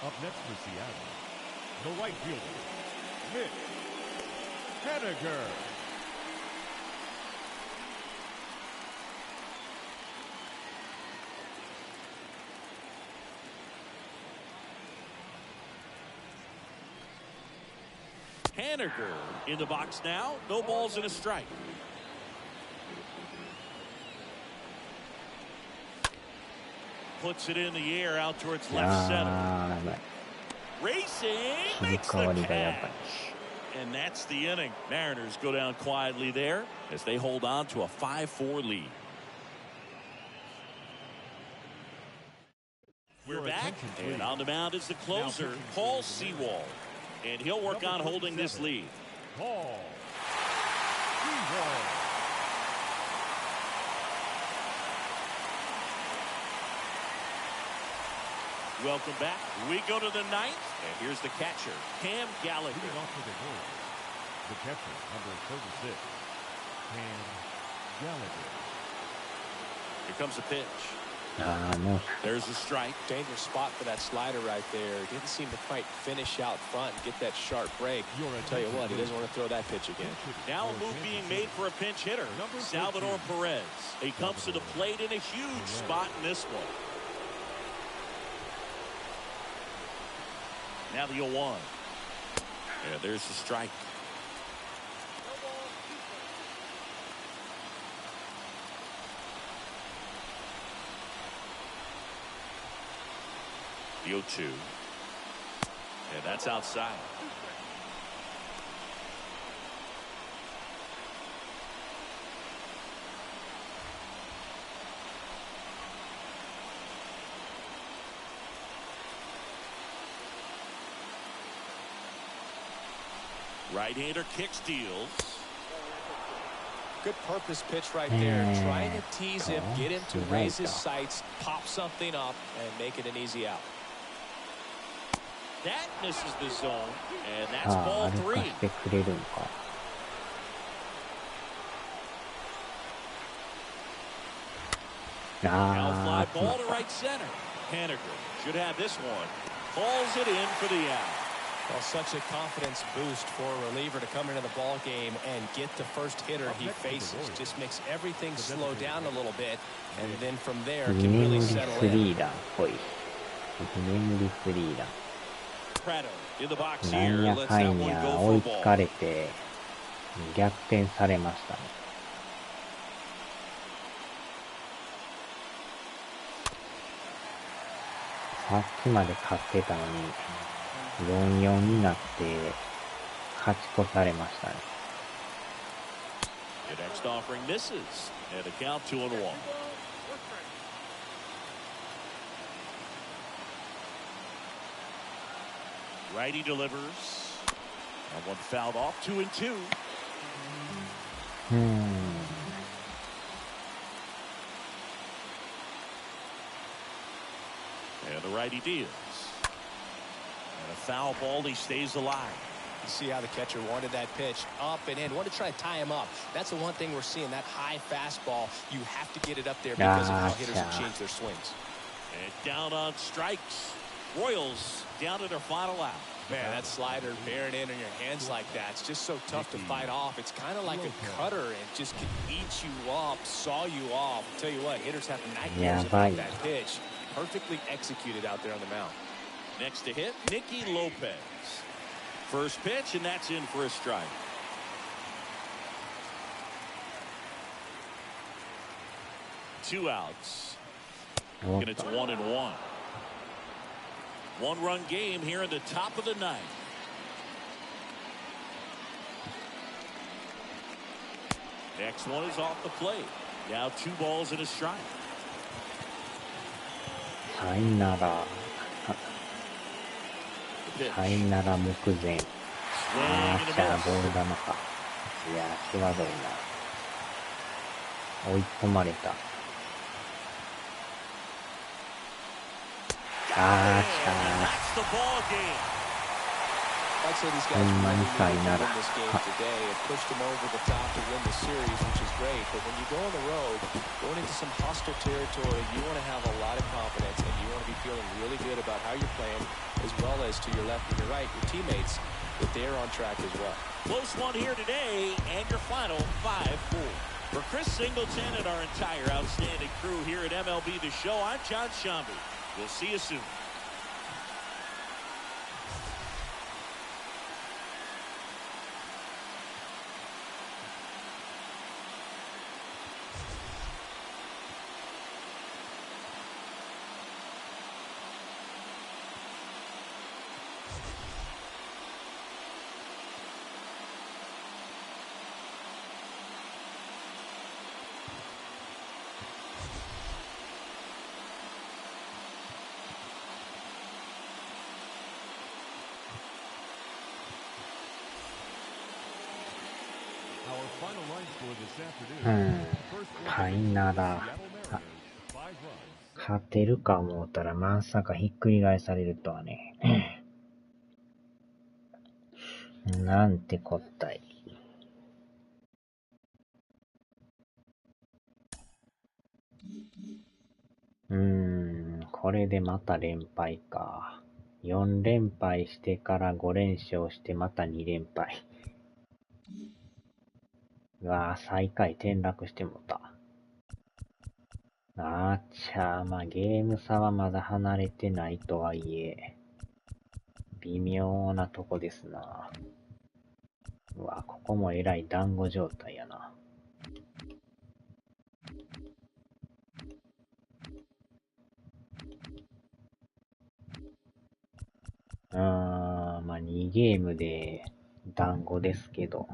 Up next for Seattle, the right fielder, Mitch Haniger. Haniger in the box now. No balls and a strike. Puts it in the air out towards left center. Racing makes the catch. And that's the inning. Mariners go down quietly there as they hold on to a 5-4 lead. We're back, and on the mound is the closer, Paul Sewald. And he'll work on holding this lead. Paul Sewald. Welcome back. We go to the ninth, and here's the catcher, Cam Gallagher. Leading off for the goal, the catcher, number 36, Cam Gallagher. Here comes the pitch. No. There's a strike. Dangerous spot for that slider right there. Didn't seem to quite finish out front and get that sharp break. I'll tell you what, he doesn't want to throw that pitch again. Now a move being made for a pinch hitter, Salvador Perez. He comes to the plate in a huge spot in this one. Now the 0-1. Yeah, there's the strike. The 0-2. And that's outside. Right-hander kick steals. Good purpose pitch right there. Trying to tease him, get him to raise his sights, pop something up, and make it an easy out. That misses the zone, and that's ball 3. Now fly ball to right center. Haniger should have this one. Hauls it in for the out. Well, such a confidence boost for a reliever to come into the ball game and get the first hitter he faces. Just makes everything slow down a little bit, and then from there can really settle in. Prado in the box な here. んや Let's か have ん one や go 追い for つ ball. かれて逆転されましたね。さっきまで勝ってたのに 4-4 になって勝ち越されましたね。The next offering misses, and a count 2-1. Righty delivers, and one fouled off. 2-2. And the righty deals. And a foul ball. He stays alive. You see how the catcher wanted that pitch up and in. Wanted to try to tie him up. That's the one thing we're seeing. That high fastball. You have to get it up there because of how hitters have changed their swings. And down on strikes. Royals down to their final out. Man, that slider bearing in on your hands like that, it's just so tough to fight off. It's kind of like a cutter and just can eat you up, saw you off. I'll tell you what, hitters have nightmares about that pitch. Perfectly executed out there on the mound. Next to hit, Nicky Lopez. First pitch, and that's in for a strike. Two outs. And it's 1-1. One-run game here in the top of the ninth. Next one is off the plate. Now 2 balls and a strike. さいなら目前。あー、じゃあボール球か。いやー、際どいな。追い込まれた。あー、来たー。I'd say these guys really needed to win this game today. It pushed them over the top to win the series, which is great. But when you go on the road, going into some hostile territory, you want to have a lot of confidence, and you want to be feeling really good about how you're playing, as well as to your left and your right, your teammates, that they're on track as well. Close one here today, and your final 5-4. For Chris Singleton and our entire outstanding crew here at MLB The Show, I'm John Shambi. We'll see you soon. パイなら、勝てるか思ったらまさかひっくり返されるとはね。なんてこったい。これでまた連敗か。4連敗してから5連勝してまた2連敗。最下位転落してもた。まあゲーム差はまだ離れてないとはいえ、微妙なとこですな。ここもえらい団子状態やな。2ゲームで団子ですけど。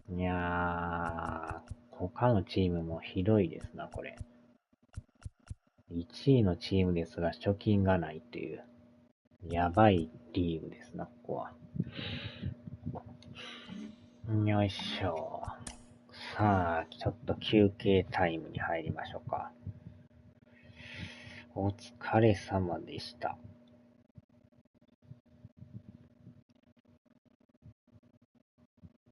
いやー、他のチームもひどいですな、これ。1位のチームですが、貯金がないという、やばいリーグですな、ここは。よいしょ。さあ、ちょっと休憩タイムに入りましょうか。お疲れ様でした。